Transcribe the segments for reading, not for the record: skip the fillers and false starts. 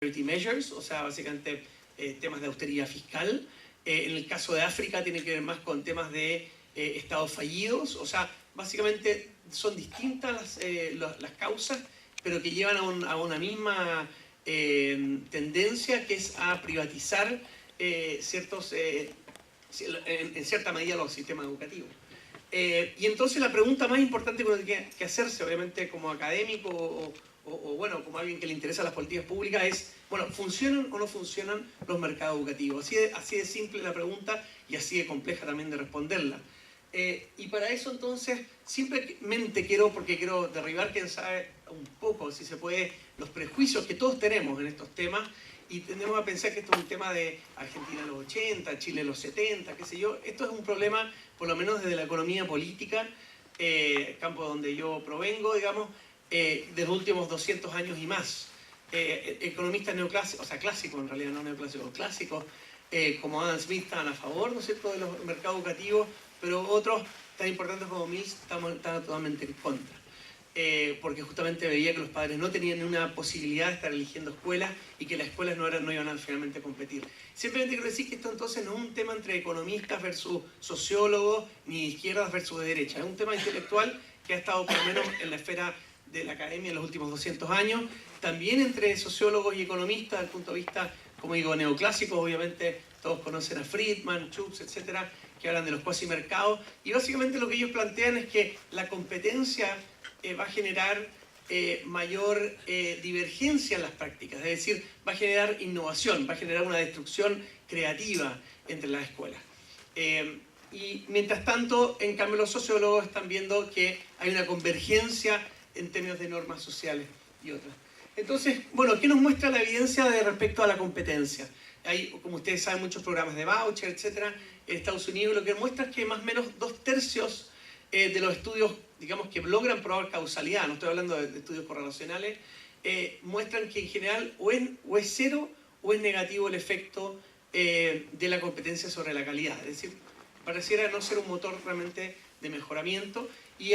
austerity measures, o sea, básicamente temas de austeridad fiscal. En el caso de África tiene que ver más con temas de estados fallidos, o sea, básicamente son distintas las causas, pero que llevan a una misma tendencia, que es a privatizar en cierta medida los sistemas educativos. Y entonces la pregunta más importante que uno tiene que hacerse, obviamente como académico o bueno, como alguien que le interesa las políticas públicas, es, bueno, ¿funcionan o no funcionan los mercados educativos? Así de simple la pregunta y así de compleja también de responderla. Y para eso entonces simplemente porque quiero derribar, quién sabe, un poco, si se puede, los prejuicios que todos tenemos en estos temas, y tendemos a pensar que esto es un tema de Argentina en los 80, Chile en los 70, qué sé yo. Esto es un problema, por lo menos desde la economía política, campo donde yo provengo, digamos, de los últimos 200 años y más. Economistas neoclásicos, o sea, clásicos en realidad, no neoclásicos, clásicos, como Adam Smith estaban a favor, ¿no es cierto?, de los mercados educativos, pero otros tan importantes como Mills estaban totalmente en contra. Porque justamente veía que los padres no tenían una posibilidad de estar eligiendo escuelas y que las escuelas no iban a finalmente competir. Simplemente quiero decir que esto entonces no es un tema entre economistas versus sociólogos, ni izquierdas versus derecha. Es un tema intelectual que ha estado por lo menos en la esfera de la academia en los últimos 200 años, también entre sociólogos y economistas, desde el punto de vista, como digo, neoclásicos. Obviamente todos conocen a Friedman, Schutz, etcétera, que hablan de los cuasimercados, y básicamente lo que ellos plantean es que la competencia va a generar mayor divergencia en las prácticas, es decir, va a generar innovación, va a generar una destrucción creativa entre las escuelas. Y mientras tanto, en cambio, los sociólogos están viendo que hay una convergencia en términos de normas sociales y otras. Entonces, bueno, ¿qué nos muestra la evidencia respecto a la competencia? Hay, como ustedes saben, muchos programas de voucher, etcétera, en Estados Unidos. Lo que muestra es que más o menos 2/3 de los estudios, digamos, que logran probar causalidad, no estoy hablando de estudios correlacionales, muestran que en general o es cero o es negativo el efecto de la competencia sobre la calidad. Es decir, pareciera no ser un motor realmente de mejoramiento, y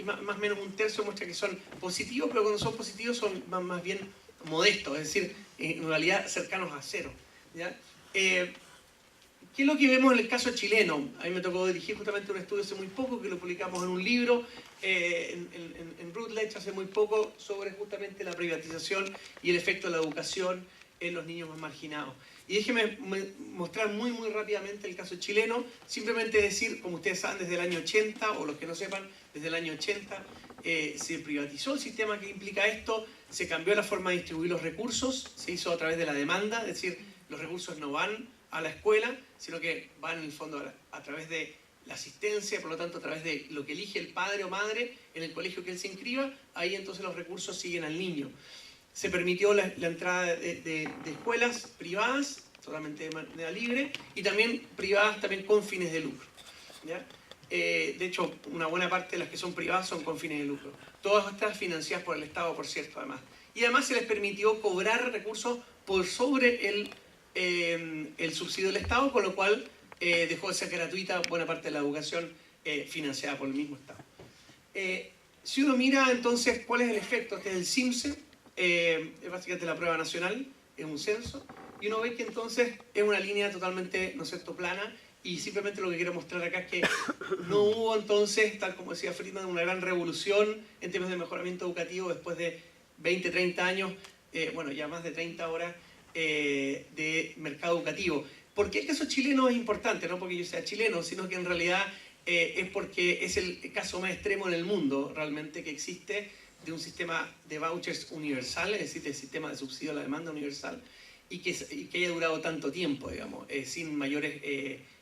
más o menos 1/3 muestra que son positivos, pero cuando son positivos son más bien modestos, es decir, en realidad cercanos a cero, ¿ya? ¿Qué es lo que vemos en el caso chileno? A mí me tocó dirigir justamente un estudio hace muy poco, que lo publicamos en un libro en Routledge hace muy poco, sobre justamente la privatización y el efecto de la educación en los niños más marginados. Y déjenme mostrar muy rápidamente el caso chileno, simplemente decir, como ustedes saben, desde el año 80, o los que no sepan, desde el año 80 se privatizó el sistema que implica esto, se cambió la forma de distribuir los recursos, se hizo a través de la demanda, es decir, los recursos no van a la escuela, sino que van en el fondo a través de la asistencia, por lo tanto a través de lo que elige el padre o madre en el colegio que él se inscriba, ahí entonces los recursos siguen al niño. Se permitió la entrada de escuelas privadas, solamente de manera libre, y también privadas también con fines de lucro, ¿ya? De hecho, una buena parte de las que son privadas son con fines de lucro. Todas estas financiadas por el Estado, por cierto, además. Y además se les permitió cobrar recursos por sobre el subsidio del Estado, con lo cual dejó de ser gratuita buena parte de la educación financiada por el mismo Estado. Si uno mira entonces cuál es el efecto, este es el CIMSE, es básicamente la prueba nacional, es un censo, y uno ve que entonces es una línea totalmente, ¿no es cierto?, plana, y simplemente lo que quiero mostrar acá es que no hubo entonces, tal como decía Friedman, una gran revolución en términos de mejoramiento educativo después de 20, 30 años, bueno, ya más de 30 horas de mercado educativo. ¿Por qué el caso chileno es importante? No porque yo sea chileno, sino que en realidad es porque es el caso más extremo en el mundo realmente que existe de un sistema de vouchers universal, es decir, el sistema de subsidio a la demanda universal, y que haya durado tanto tiempo, digamos, sin mayores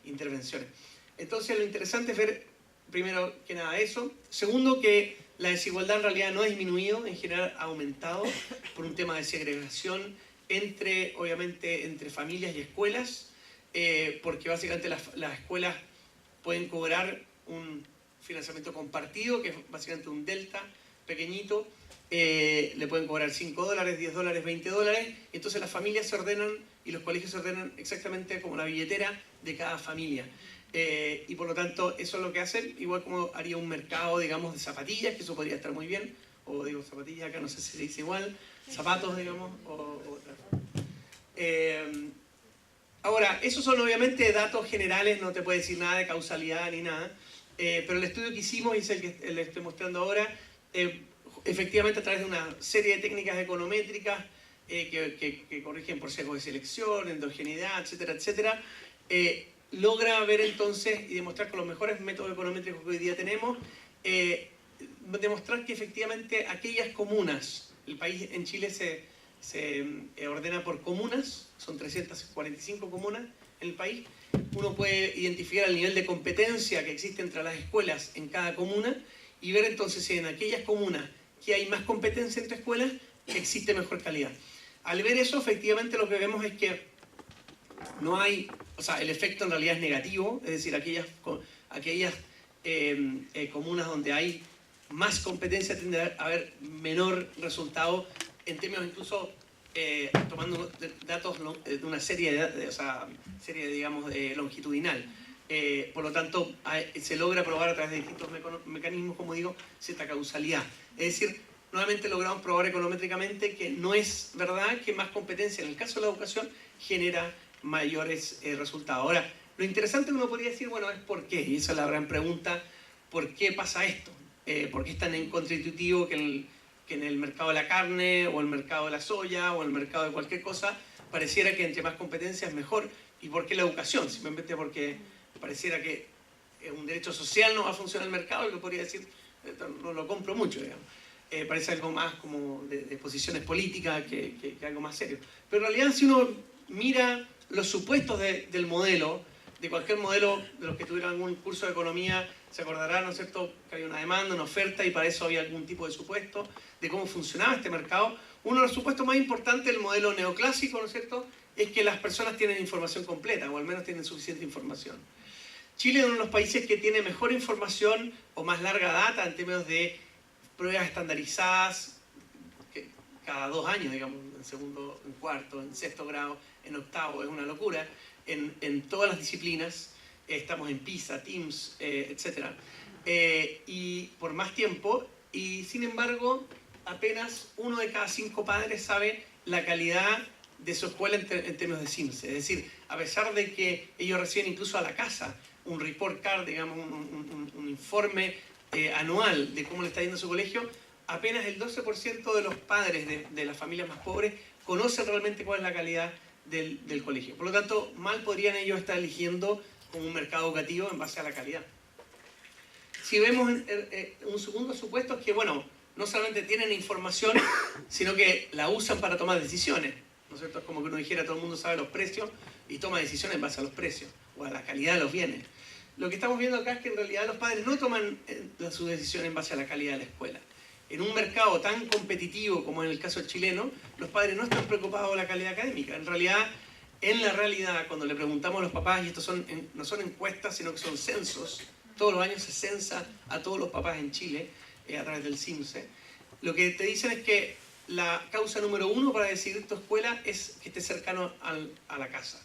intervenciones. Entonces lo interesante es ver, primero que nada, eso. Segundo, que la desigualdad en realidad no ha disminuido, en general ha aumentado por un tema de segregación obviamente, entre familias y escuelas, porque básicamente las escuelas pueden cobrar un financiamiento compartido, que es básicamente un delta pequeñito, le pueden cobrar $5, $10, $20, entonces las familias se ordenan y los colegios se ordenan exactamente como la billetera de cada familia. Y por lo tanto eso es lo que hacen, igual como haría un mercado, digamos, de zapatillas, que eso podría estar muy bien, o digo zapatillas acá, no sé si se dice igual, zapatos, digamos, ahora, esos son obviamente datos generales, no te puede decir nada de causalidad ni nada, pero el estudio que hicimos, y es el que les estoy mostrando ahora, efectivamente a través de una serie de técnicas econométricas que corrigen por sesgo de selección, endogeneidad, etcétera, etcétera, logra ver entonces y demostrar con los mejores métodos econométricos que hoy día tenemos, demostrar que efectivamente aquellas comunas, el país en Chile se ordena por comunas, son 345 comunas en el país, uno puede identificar el nivel de competencia que existe entre las escuelas en cada comuna y ver entonces si en aquellas comunas que hay más competencia entre escuelas existe mejor calidad. Al ver eso, efectivamente lo que vemos es que no hay, o sea, el efecto en realidad es negativo, es decir, aquellas comunas donde hay más competencia tiende a haber menor resultado en términos incluso tomando datos de una serie, digamos, longitudinal. Por lo tanto, se logra probar a través de distintos mecanismos, como digo, cierta causalidad. Es decir, nuevamente logramos probar econométricamente que no es verdad que más competencia en el caso de la educación genera mayores resultados. Ahora, lo interesante que uno podría decir, bueno, es por qué, y esa es la gran pregunta, ¿por qué pasa esto? ¿Por qué es tan contraintuitivo que en el mercado de la carne, o el mercado de la soya, o el mercado de cualquier cosa, pareciera que entre más competencia es mejor? ¿Y por qué la educación? Simplemente porque pareciera que un derecho social no va a funcionar en el mercado, y que podría decir, no lo compro mucho, digamos. Parece algo más como de posiciones políticas que algo más serio. Pero en realidad, si uno mira los supuestos del modelo, de cualquier modelo de los que tuvieran algún curso de economía, se acordarán, ¿no es cierto?, que había una demanda, una oferta, y para eso había algún tipo de supuesto de cómo funcionaba este mercado. Uno de los supuestos más importantes del modelo neoclásico, ¿no es cierto?, es que las personas tienen información completa, o al menos tienen suficiente información. Chile es uno de los países que tiene mejor información o más larga data en términos de pruebas estandarizadas cada 2 años, digamos, en segundo, en cuarto, en sexto grado, en octavo, es una locura, en todas las disciplinas. Estamos en PISA, TIMSS, etc. Y por más tiempo, y sin embargo, apenas 1 de cada 5 padres sabe la calidad de su escuela en términos de CIMSE. Es decir, a pesar de que ellos reciben incluso a la casa un report card, digamos, un informe anual de cómo le está yendo a su colegio, apenas el 12% de los padres de las familias más pobres conocen realmente cuál es la calidad del colegio. Por lo tanto, mal podrían ellos estar eligiendo como un mercado educativo en base a la calidad. Si vemos un segundo supuesto es que, bueno, no solamente tienen información, sino que la usan para tomar decisiones, ¿no es cierto? Es como que uno dijera, todo el mundo sabe los precios y toma decisiones en base a los precios o a la calidad de los bienes. Lo que estamos viendo acá es que en realidad los padres no toman su decisión en base a la calidad de la escuela. En un mercado tan competitivo como en el caso chileno, los padres no están preocupados por la calidad académica. En la realidad, cuando le preguntamos a los papás, y estos no son encuestas, sino que son censos, todos los años se censa a todos los papás en Chile a través del CIMSE, lo que te dicen es que la causa número 1 para decidir tu escuela es que esté cercano a la casa,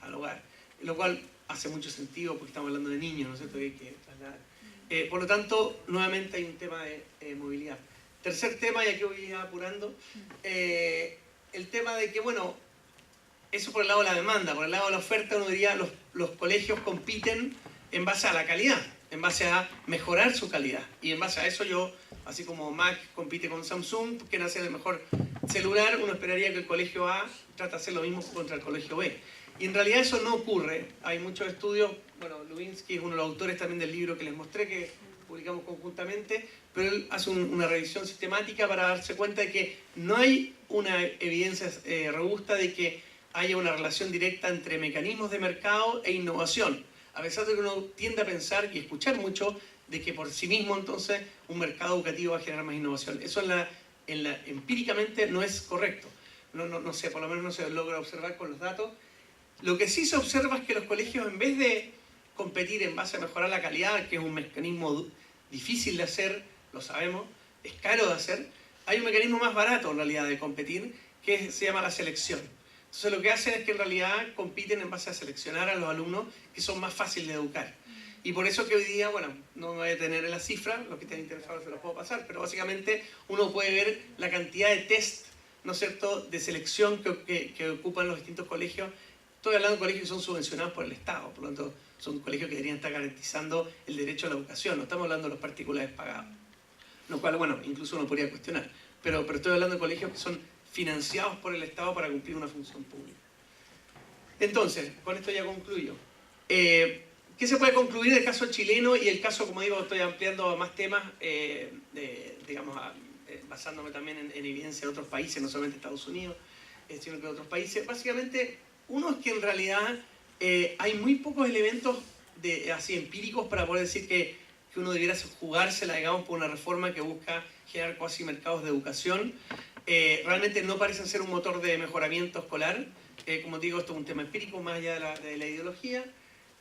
al hogar, lo cual hace mucho sentido porque estamos hablando de niños, ¿no es cierto? Que hay que trasladar. Por lo tanto, nuevamente hay un tema de movilidad. Tercer tema, y aquí voy apurando, el tema de que, bueno, eso por el lado de la demanda. Por el lado de la oferta, uno diría los colegios compiten en base a la calidad, en base a mejorar su calidad. Y en base a eso yo, así como Mac compite con Samsung, quieren hacer el mejor celular, uno esperaría que el colegio A trate de hacer lo mismo contra el colegio B. Y en realidad eso no ocurre. Hay muchos estudios, bueno, Lewinsky es uno de los autores también del libro que les mostré, que publicamos conjuntamente, pero él hace una revisión sistemática para darse cuenta de que no hay una evidencia robusta de que haya una relación directa entre mecanismos de mercado e innovación. A pesar de que uno tiende a pensar y escuchar mucho de que por sí mismo entonces un mercado educativo va a generar más innovación. Eso empíricamente no es correcto. No sé, por lo menos no se logra observar con los datos. Lo que sí se observa es que los colegios, en vez de competir en base a mejorar la calidad, que es un mecanismo difícil de hacer, lo sabemos, es caro de hacer, hay un mecanismo más barato en realidad de competir, que se llama la selección. Entonces lo que hacen es que en realidad compiten en base a seleccionar a los alumnos que son más fáciles de educar. Y por eso que hoy día, bueno, no me voy a detener en la cifra, los que estén interesados se los puedo pasar, pero básicamente uno puede ver la cantidad de test ¿no es cierto?, de selección que ocupan los distintos colegios. Estoy hablando de colegios que son subvencionados por el Estado, por lo tanto son colegios que deberían estar garantizando el derecho a la educación, no estamos hablando de los particulares pagados, lo cual, bueno, incluso uno podría cuestionar, pero estoy hablando de colegios que son financiados por el Estado para cumplir una función pública. Entonces, con esto ya concluyo. ¿Qué se puede concluir del caso chileno y el caso, como digo, estoy ampliando a más temas, digamos, basándome también en evidencia de otros países, no solamente Estados Unidos, sino que de otros países? Básicamente, uno es que en realidad hay muy pocos elementos así empíricos para poder decir que uno debiera jugársela, digamos, por una reforma que busca generar cuasi mercados de educación. Realmente no parecen ser un motor de mejoramiento escolar. Como digo, esto es un tema empírico más allá de la ideología.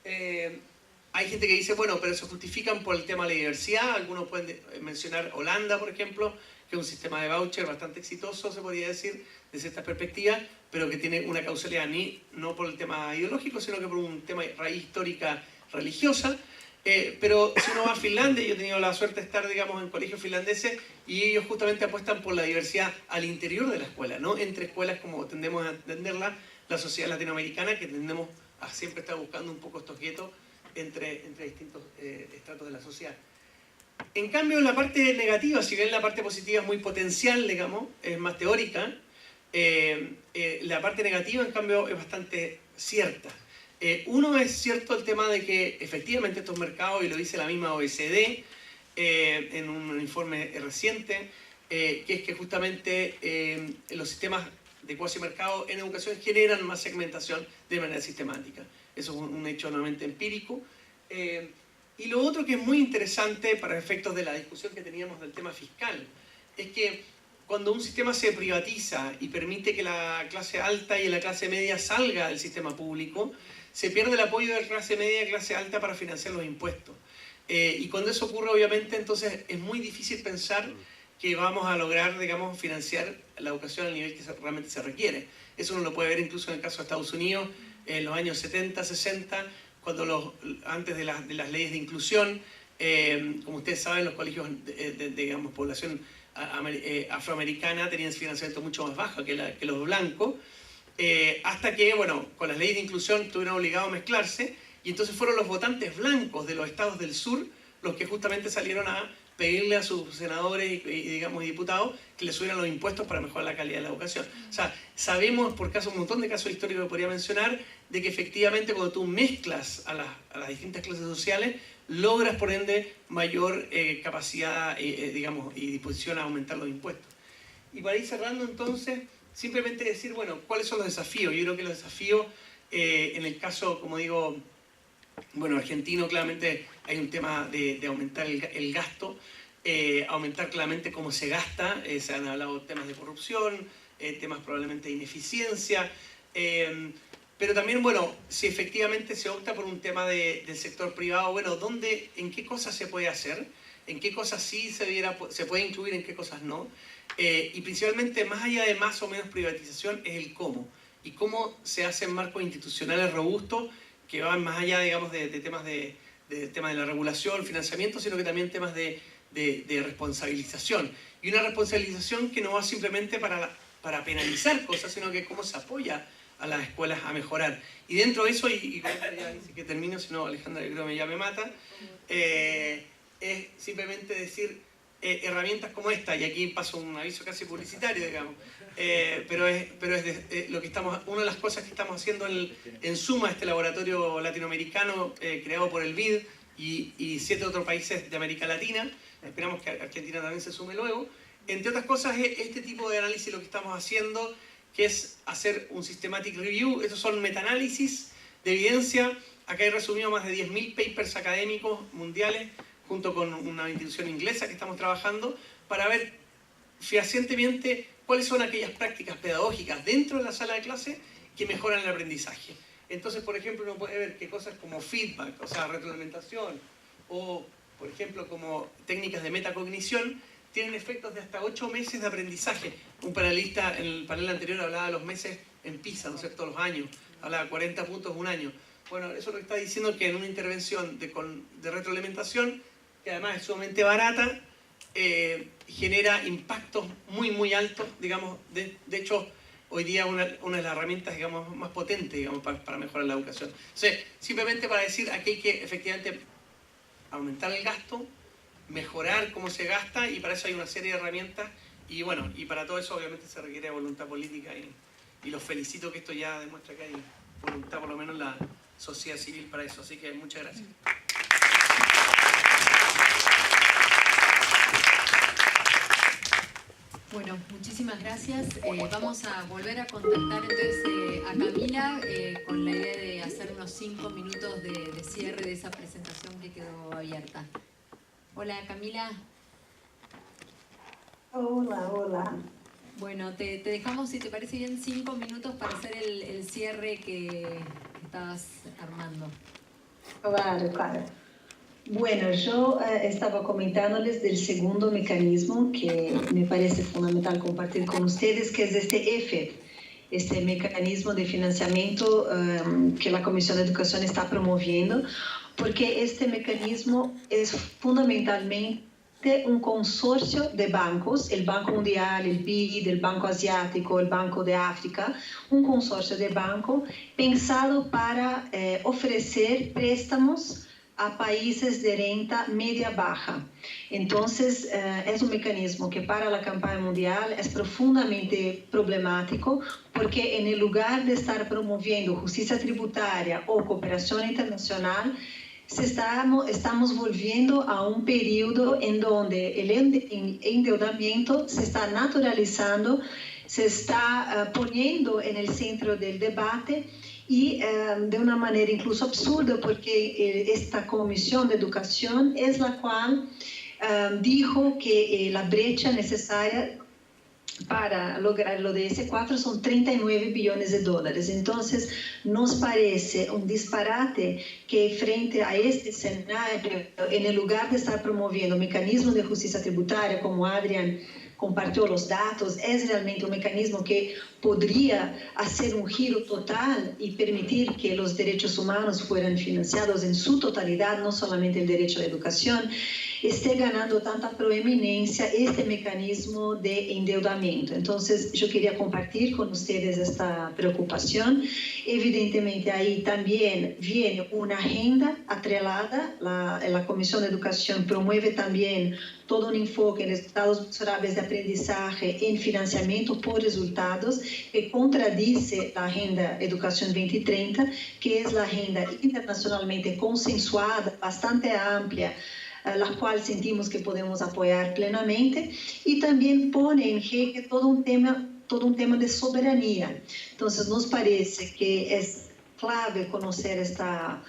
Hay gente que dice, bueno, pero se justifican por el tema de la diversidad. Algunos pueden mencionar Holanda, por ejemplo, que es un sistema de voucher bastante exitoso, se podría decir, desde esta perspectiva, pero que tiene una causalidad no por el tema ideológico, sino que por un tema de raíz histórica religiosa. Pero si uno va a Finlandia, yo he tenido la suerte de estar, digamos, en colegios finlandeses, y ellos justamente apuestan por la diversidad al interior de la escuela, no entre escuelas como tendemos a entenderla la sociedad latinoamericana, que tendemos a siempre estar buscando un poco estos guetos entre distintos estratos de la sociedad. En cambio, la parte negativa, si bien la parte positiva es muy potencial, digamos, es más teórica, la parte negativa, en cambio, es bastante cierta. Uno es cierto el tema de que efectivamente estos mercados, y lo dice la misma OECD en un informe reciente, que es que justamente los sistemas de cuasi mercado en educación generan más segmentación de manera sistemática. Eso es un hecho nuevamente empírico. Y lo otro que es muy interesante para efectos de la discusión que teníamos del tema fiscal, es que cuando un sistema se privatiza y permite que la clase alta y la clase media salga del sistema público, se pierde el apoyo de la clase media y clase alta para financiar los impuestos. Y cuando eso ocurre, obviamente, entonces es muy difícil pensar que vamos a lograr, digamos, financiar la educación al nivel que realmente se requiere. Eso uno lo puede ver incluso en el caso de Estados Unidos, en los años 70, 60, cuando antes de las leyes de inclusión, como ustedes saben, los colegios digamos, población afroamericana tenían financiamiento mucho más bajo que los blancos, hasta que, bueno, con las leyes de inclusión estuvieron obligados a mezclarse, y entonces fueron los votantes blancos de los estados del sur los que justamente salieron a pedirle a sus senadores y digamos, diputados que le subieran los impuestos para mejorar la calidad de la educación. O sea, sabemos por un montón de casos históricos que podría mencionar, de que efectivamente cuando tú mezclas a las distintas clases sociales, logras por ende mayor capacidad digamos, y disposición a aumentar los impuestos. Y para ir cerrando entonces, simplemente decir, bueno, ¿cuáles son los desafíos? Yo creo que los desafíos, en el caso, como digo, bueno, argentino, claramente hay un tema de aumentar el gasto, aumentar claramente cómo se gasta, se han hablado temas de corrupción, temas probablemente de ineficiencia, pero también, bueno, si efectivamente se opta por un tema del sector privado, bueno, ¿en qué cosas se puede hacer? ¿En qué cosas sí se puede incluir, en qué cosas no? Y principalmente, más allá de más o menos privatización, es el cómo. Y cómo se hacen marcos institucionales robustos que van más allá, digamos, de temas de la regulación, financiamiento, sino que también temas de responsabilización. Y una responsabilización que no va simplemente para penalizar cosas, sino que cómo se apoya a las escuelas a mejorar. Y dentro de eso, y con esto ya dice que termino, si no Alejandra creo que ya me mata, es simplemente decir herramientas como esta, y aquí paso un aviso casi publicitario, digamos, pero es lo que una de las cosas que estamos haciendo en Suma, este laboratorio latinoamericano creado por el BID y 7 otros países de América Latina, esperamos que Argentina también se sume luego. Entre otras cosas, este tipo de análisis lo que estamos haciendo, que es hacer un systematic review. Estos son metaanálisis de evidencia. Acá he resumido más de 10.000 papers académicos mundiales, junto con una institución inglesa que estamos trabajando, para ver fehacientemente cuáles son aquellas prácticas pedagógicas dentro de la sala de clase que mejoran el aprendizaje. Entonces, por ejemplo, uno puede ver que cosas como feedback, o sea, retroalimentación, o, por ejemplo, como técnicas de metacognición, tienen efectos de hasta 8 meses de aprendizaje. Un panelista en el panel anterior hablaba de los meses en PISA, ¿no es cierto?, los años. Hablaba de 40 puntos un año. Bueno, eso lo que está diciendo que en una intervención de retroalimentación, que además es sumamente barata, genera impactos muy altos, digamos, de hecho, hoy día una de las herramientas, digamos, más potentes, digamos, para mejorar la educación. Entonces, simplemente para decir, aquí hay que efectivamente aumentar el gasto, mejorar cómo se gasta, y para eso hay una serie de herramientas, y bueno, y para todo eso obviamente se requiere voluntad política, y los felicito que esto ya demuestra que hay voluntad, por lo menos en la sociedad civil, para eso. Así que muchas gracias. Bueno, muchísimas gracias. Vamos a volver a contactar entonces a Camila con la idea de hacer unos 5 minutos de cierre de esa presentación que quedó abierta. Hola, Camila. Hola. Bueno, te dejamos, si te parece bien, 5 minutos para hacer el cierre que estabas armando. Claro. Bueno, yo estaba comentándoles del segundo mecanismo que me parece fundamental compartir con ustedes, que es este EFE, este mecanismo de financiamiento que la Comisión de Educación está promoviendo, porque este mecanismo es fundamentalmente un consorcio de bancos, el Banco Mundial, el BID, el Banco Asiático, el Banco de África, un consorcio de bancos pensado para ofrecer préstamos a países de renta media-baja. Entonces, es un mecanismo que para la campaña mundial es profundamente problemático, porque en el lugar de estar promoviendo justicia tributaria o cooperación internacional, estamos volviendo a un periodo en donde el endeudamiento se está naturalizando, se está poniendo en el centro del debate, y de una manera incluso absurda, porque esta Comisión de Educación es la cual dijo que la brecha necesaria para lograr lo de S4 son 39 billones de dólares. Entonces, nos parece un disparate que frente a este escenario, en el lugar de estar promoviendo mecanismos de justicia tributaria, como Adrián compartió los datos, es realmente un mecanismo que podría hacer un giro total y permitir que los derechos humanos fueran financiados en su totalidad, no solamente el derecho a la educación, esté ganando tanta proeminencia este mecanismo de endeudamiento. Entonces, yo quería compartir con ustedes esta preocupación. Evidentemente, ahí también viene una agenda atrelada. La Comisión de Educación promueve también todo un enfoque en resultados mensurables de aprendizaje en financiamiento por resultados, que contradice la Agenda Educación 2030, que es la agenda internacionalmente consensuada, bastante amplia, la cual sentimos que podemos apoyar plenamente, y también pone en jaque todo un tema de soberanía. Entonces, nos parece que es clave conocer esta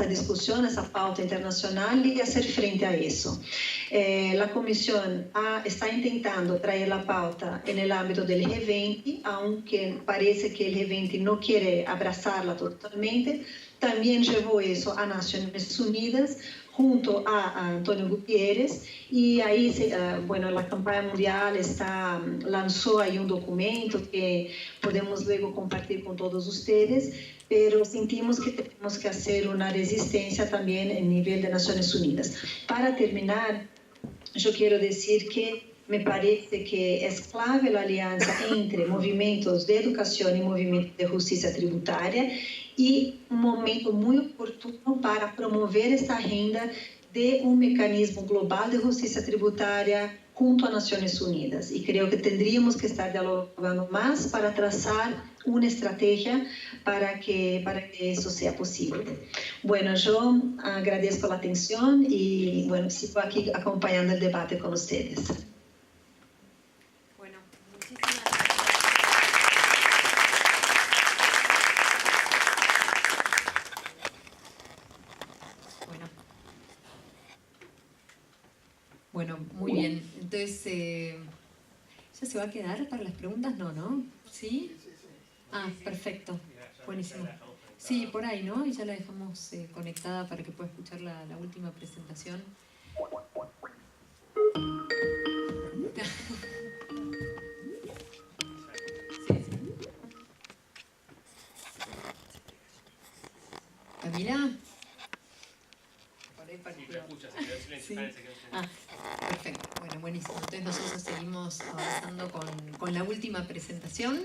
discusión, esta pauta internacional, y hacer frente a eso. La Comisión está intentando traer la pauta en el ámbito del G20, aunque parece que el G20 no quiere abrazarla totalmente. También llevó eso a Naciones Unidas, junto a Antonio Gutiérrez, y ahí, bueno, la campaña mundial lanzó ahí un documento que podemos luego compartir con todos ustedes, pero sentimos que tenemos que hacer una resistencia también en nivel de Naciones Unidas. Para terminar, yo quiero decir que me parece que es clave la alianza entre movimientos de educación y movimientos de justicia tributaria, y un momento muy oportuno para promover esta agenda de un mecanismo global de justicia tributaria junto a Naciones Unidas. Y creo que tendríamos que estar dialogando más para trazar una estrategia para que eso sea posible. Bueno, yo agradezco la atención y bueno, sigo aquí acompañando el debate con ustedes. Bueno, muchísimas gracias. Bueno, muy bien. Entonces, ¿ya se va a quedar para las preguntas? No. ¿Sí? Ah, perfecto. Buenísimo. Sí, por ahí, ¿no? Y ya la dejamos conectada para que pueda escuchar la última presentación. Camila. partió. Sí. Ah, perfecto. Bueno, buenísimo. Entonces nosotros seguimos avanzando con la última presentación.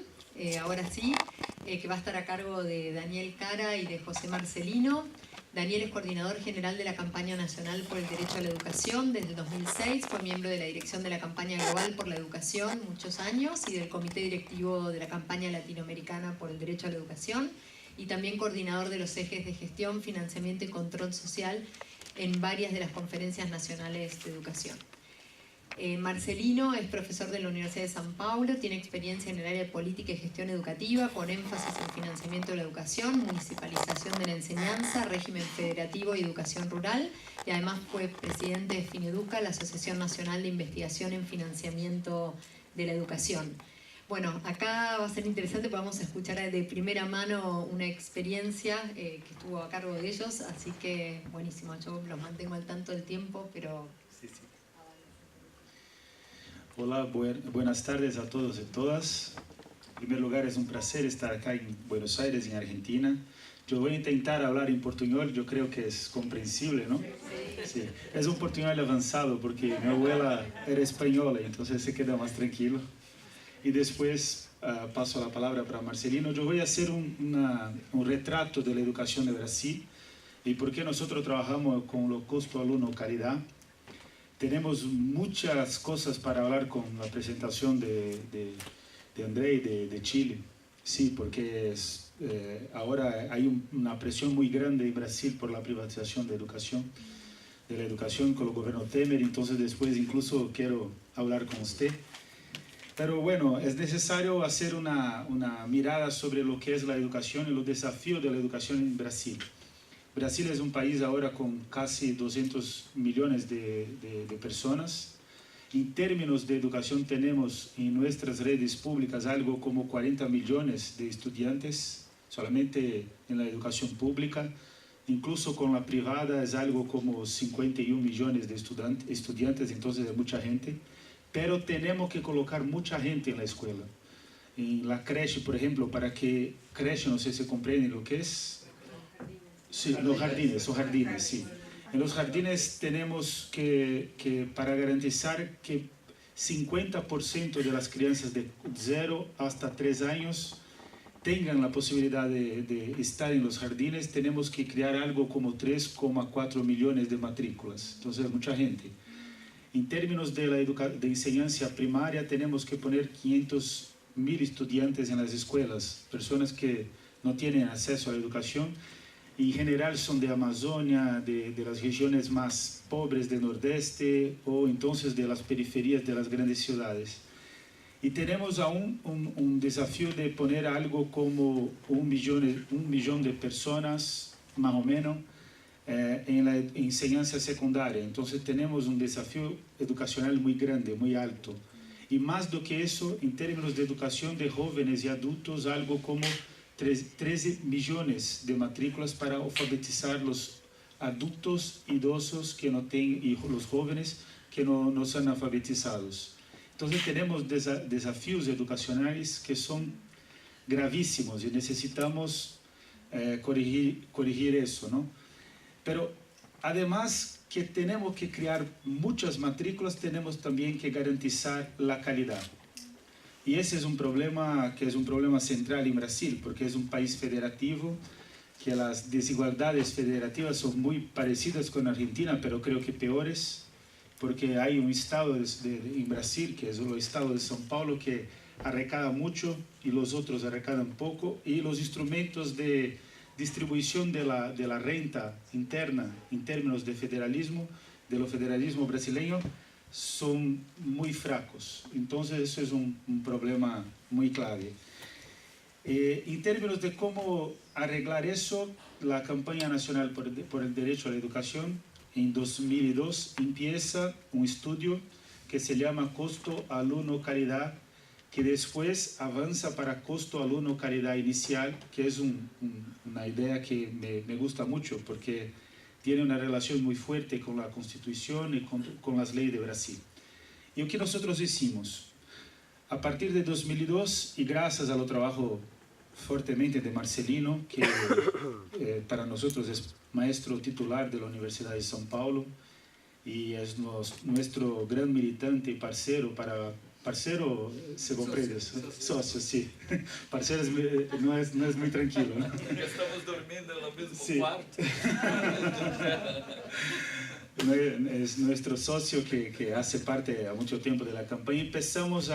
Ahora sí, que va a estar a cargo de Daniel Cara y de José Marcelino. Daniel es coordinador general de la Campaña Nacional por el Derecho a la Educación desde el 2006, fue miembro de la dirección de la Campaña Global por la Educación muchos años y del Comité Directivo de la Campaña Latinoamericana por el Derecho a la Educación y también coordinador de los ejes de gestión, financiamiento y control social en varias de las conferencias nacionales de educación. Marcelino es profesor de la Universidad de San Paulo, tiene experiencia en el área de política y gestión educativa con énfasis en financiamiento de la educación, municipalización de la enseñanza, régimen federativo y educación rural, y además fue presidente de Fineduca, la Asociación Nacional de Investigación en Financiamiento de la Educación. Bueno, acá va a ser interesante, podemos escuchar de primera mano una experiencia que estuvo a cargo de ellos, así que buenísimo, yo los mantengo al tanto del tiempo, pero... Sí, sí. Hola, buenas tardes a todos y todas. En primer lugar, es un placer estar acá en Buenos Aires, en Argentina. Yo voy a intentar hablar en portuñol, yo creo que es comprensible, ¿no? Sí. Es un portuñol avanzado porque mi abuela era española, entonces se queda más tranquilo. Y después paso la palabra para Marcelino. Yo voy a hacer un retrato de la educación de Brasil y por qué nosotros trabajamos con lo costo alumno calidad. Tenemos muchas cosas para hablar con la presentación de André de Chile. Sí, porque ahora hay una presión muy grande en Brasil por la privatización de la educación con el gobierno Temer. Entonces después incluso quiero hablar con usted. Pero bueno, es necesario hacer una mirada sobre lo que es la educación y los desafíos de la educación en Brasil. Brasil es un país ahora con casi 200 millones de personas. En términos de educación tenemos en nuestras redes públicas algo como 40 millones de estudiantes solamente en la educación pública. Incluso con la privada es algo como 51 millones de estudiantes, entonces es mucha gente. Pero tenemos que colocar mucha gente en la escuela. En la creche, por ejemplo, para que creche, no sé si comprenden lo que es. Sí, los jardines, sí. En los jardines tenemos que para garantizar que 50% de las crianças de 0 hasta 3 años tengan la posibilidad de estar en los jardines, tenemos que crear algo como 3,4 millones de matrículas. Entonces, mucha gente. En términos de de enseñanza primaria, tenemos que poner 500.000 estudiantes en las escuelas, personas que no tienen acceso a la educación. En general son de Amazonia, de las regiones más pobres del Nordeste o entonces de las periferias de las grandes ciudades. Y tenemos aún un desafío de poner algo como un millón de personas, más o menos, en la enseñanza secundaria. Entonces tenemos un desafío educacional muy grande, muy alto. Y más do que eso, en términos de educación de jóvenes y adultos, algo como 13 millones de matrículas para alfabetizar los adultos idosos que no tienen, y los jóvenes que no son alfabetizados. Entonces tenemos desafíos educacionales que son gravísimos y necesitamos corregir eso, ¿no? Pero además que tenemos que crear muchas matrículas, tenemos también que garantizar la calidad. Y ese es un problema que es un problema central en Brasil, porque es un país federativo, que las desigualdades federativas son muy parecidas con Argentina, pero creo que peores, porque hay un estado en Brasil, que es el estado de São Paulo, que arrecada mucho y los otros arrecadan poco, y los instrumentos de distribución de la renta interna en términos de lo federalismo brasileño, son muy fracos. Entonces eso es un problema muy clave. En términos de cómo arreglar eso, la Campaña Nacional por el Derecho a la Educación en 2002 empieza un estudio que se llama Costo Alumno Calidad, que después avanza para Costo Alumno Calidad Inicial, que es una idea que me gusta mucho porque tiene una relación muy fuerte con la Constitución y con las leyes de Brasil. Y lo que nosotros hicimos, a partir de 2002, y gracias al trabajo fuertemente de Marcelino, que para nosotros es maestro titular de la Universidad de São Paulo y es nuestro gran militante y parcero parcero se comprende, socio, sí. Parcero no es muy tranquilo, ¿no? Estamos durmiendo en el mismo sí. cuarto. Es nuestro socio que hace parte a mucho tiempo de la campaña. Empezamos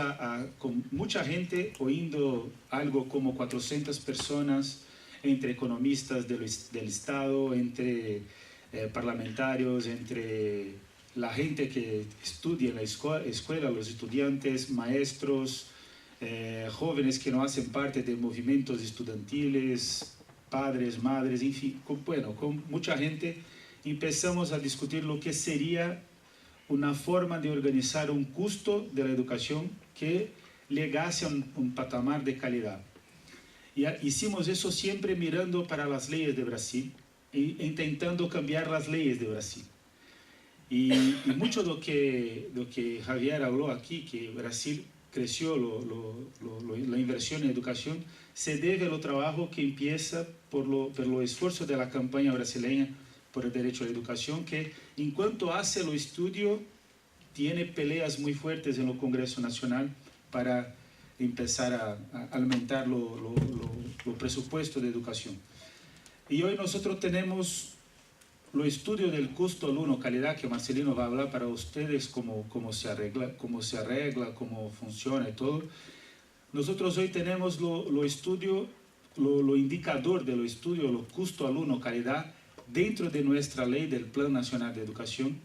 con mucha gente oyendo algo como 400 personas, entre economistas del Estado, entre parlamentarios, entre la gente que estudia en la escuela, los estudiantes, maestros, jóvenes que no hacen parte de movimientos estudiantiles, padres, madres, en fin, con mucha gente. Empezamos a discutir lo que sería una forma de organizar un costo de la educación que llegase a un patamar de calidad. Y hicimos eso siempre mirando para las leyes de Brasil e intentando cambiar las leyes de Brasil. Y mucho de lo que Javier habló aquí, que Brasil creció la inversión en educación, se debe al trabajo que empieza por lo esfuerzo de la campaña brasileña por el derecho a la educación, que en cuanto hace el estudio, tiene peleas muy fuertes en el Congreso Nacional para empezar a aumentar lo presupuesto de educación. Y hoy nosotros tenemos lo estudio del costo alumno calidad, que Marcelino va a hablar para ustedes cómo se arregla, cómo funciona y todo. Nosotros hoy tenemos lo indicador de lo estudio, lo costo alumno calidad, dentro de nuestra ley del Plan Nacional de Educación,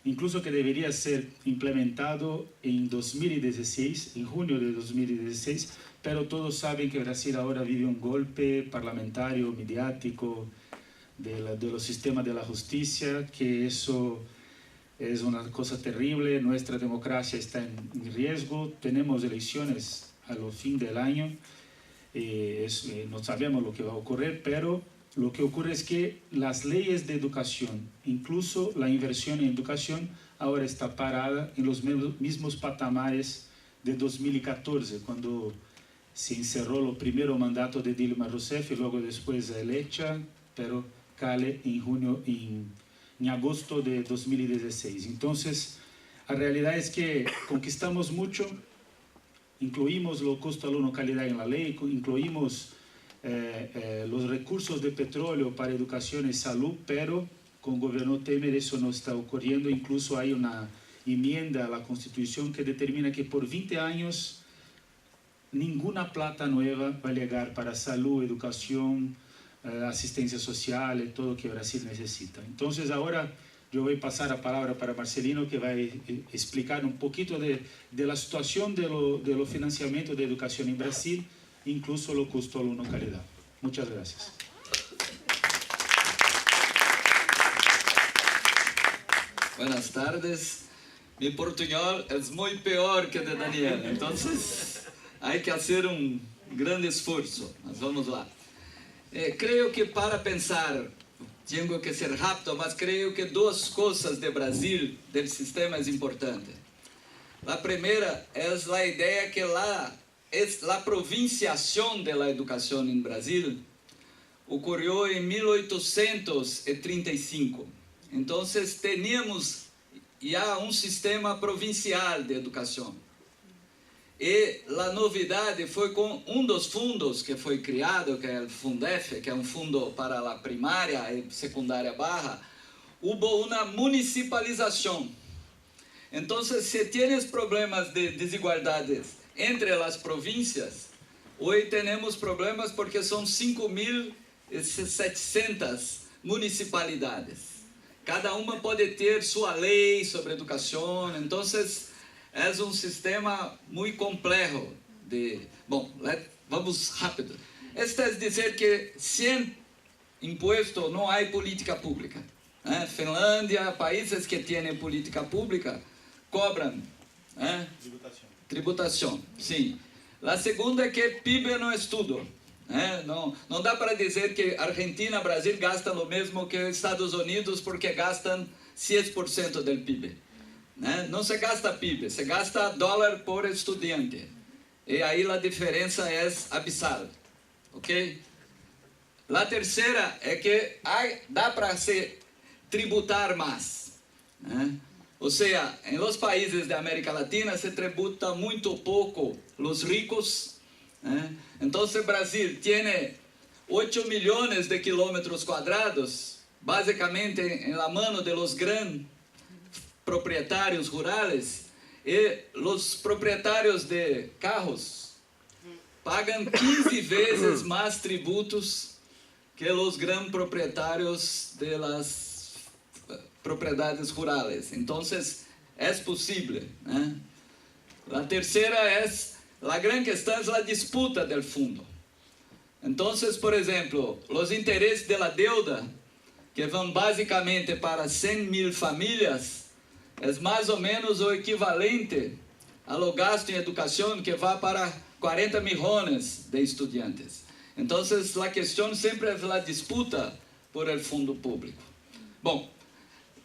incluso que debería ser implementado en 2016, en junio de 2016, pero todos saben que Brasil ahora vive un golpe parlamentario, mediático, de los sistemas de la justicia, que eso es una cosa terrible. Nuestra democracia está en riesgo, tenemos elecciones a lo fin del año, no sabemos lo que va a ocurrir, pero lo que ocurre es que las leyes de educación, incluso la inversión en educación, ahora está parada en los mismos patamares de 2014, cuando se encerró el primer mandato de Dilma Rousseff y luego después electa, pero cae en agosto de 2016. Entonces, la realidad es que conquistamos mucho, incluimos lo costo alumno calidad en la ley, incluimos los recursos de petróleo para educación y salud, pero con el gobierno Temer eso no está ocurriendo. Incluso hay una enmienda a la Constitución que determina que por 20 años ninguna plata nueva va a llegar para salud, educación, asistencia social y todo lo que Brasil necesita. Entonces ahora yo voy a pasar la palabra para Marcelino, que va a explicar un poquito de la situación de lo financiamiento de educación en Brasil, incluso lo costo alumno calidad. Muchas gracias. Buenas tardes. Mi portuñol es muy peor que de Daniel, entonces hay que hacer un gran esfuerzo. Mas vamos lá. Creo que para pensar, tengo que ser rápido, mas creo que dos cosas de Brasil, del sistema, es importante. La primera es la idea que la provinciación de la educación en Brasil ocurrió en 1835. Entonces teníamos ya un sistema provincial de educación. E a novidade foi com dos fundos que foi criado, que é o Fundef, que é fundo para a primária e secundária barra, houve uma municipalização. Então, se tienes problemas de desigualdades entre as províncias, hoje temos problemas porque são 5.700 municipalidades. Cada uma pode ter sua lei sobre educação, então é sistema muito complexo. Bom, vamos rápido. Esto es dizer que sem imposto não há política pública. Finlândia, países que têm política pública, cobram tributação. Sim. A segunda é que PIB não é tudo. Não dá para dizer que Argentina e Brasil gastam o mesmo que Estados Unidos porque gastam 6% do PIB. Não se gasta PIB, se gasta dólar por estudante. E aí a diferença é abissal. ¿ok? La tercera es que da para se tributar más, ¿eh? O sea, en los países de América Latina se tributa muy poco los ricos, ¿eh? Entonces Brasil tiene 8 millones de kilómetros cuadrados, básicamente en la mano de los grandes propietarios rurales, y los propietarios de carros pagan 15 veces más tributos que los grandes propietarios de las propriedades rurales. Entonces, es posible, ¿eh? La tercera es, la gran cuestión es la disputa del fondo. Entonces, por ejemplo, los intereses de la deuda, que van básicamente para 100.000 familias, es más o menos o equivalente a lo gasto en educación que va para 40 millones de estudiantes. Entonces, la cuestión siempre es la disputa por el fondo público. Bom,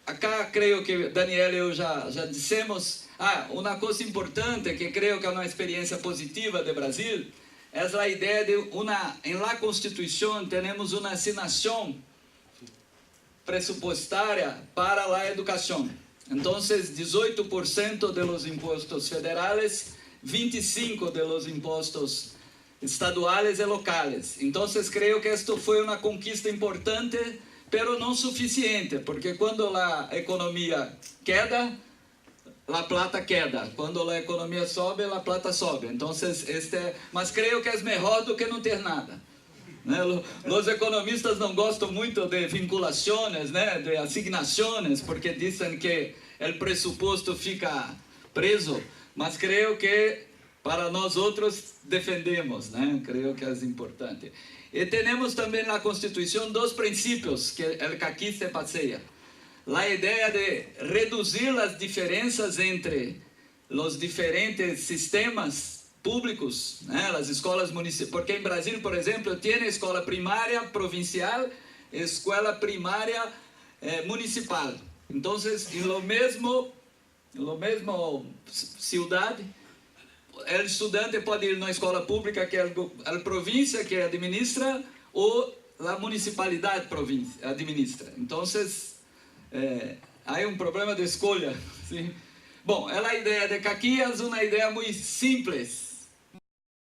acá creo que Daniel y yo ya dissemos, una cosa importante que creo que es una experiencia positiva de Brasil, es la idea de en la Constitución tenemos una asignación presupuestaria para la educación. Entonces, 18% de los impuestos federales, 25% de los impuestos estaduales y locales. Entonces, creo que esto fue una conquista importante, pero no suficiente, porque cuando la economía queda, la plata queda. Cuando la economía sobe, la plata sobe. Entonces, mas creo que es mejor do que no ter nada. Los economistas não gostam muito de vinculações, né, de asignações, porque dizem que o presupuesto fica preso, mas creio que para nós outros defendemos, né? Creio que é importante. E temos também na Constituição dois princípios que aqui se passeia. A ideia de reduzir as diferenças entre os diferentes sistemas públicos, né, as escolas municipais, porque em Brasil, por exemplo, tem escola primária provincial e escola primária municipal. Então, em lo mesmo cidade, o estudante pode ir na escola pública que a província que administra ou a municipalidade administra. Então, há problema de escolha. ¿Sí? Bom, a ideia de que aqui é uma ideia muito simples.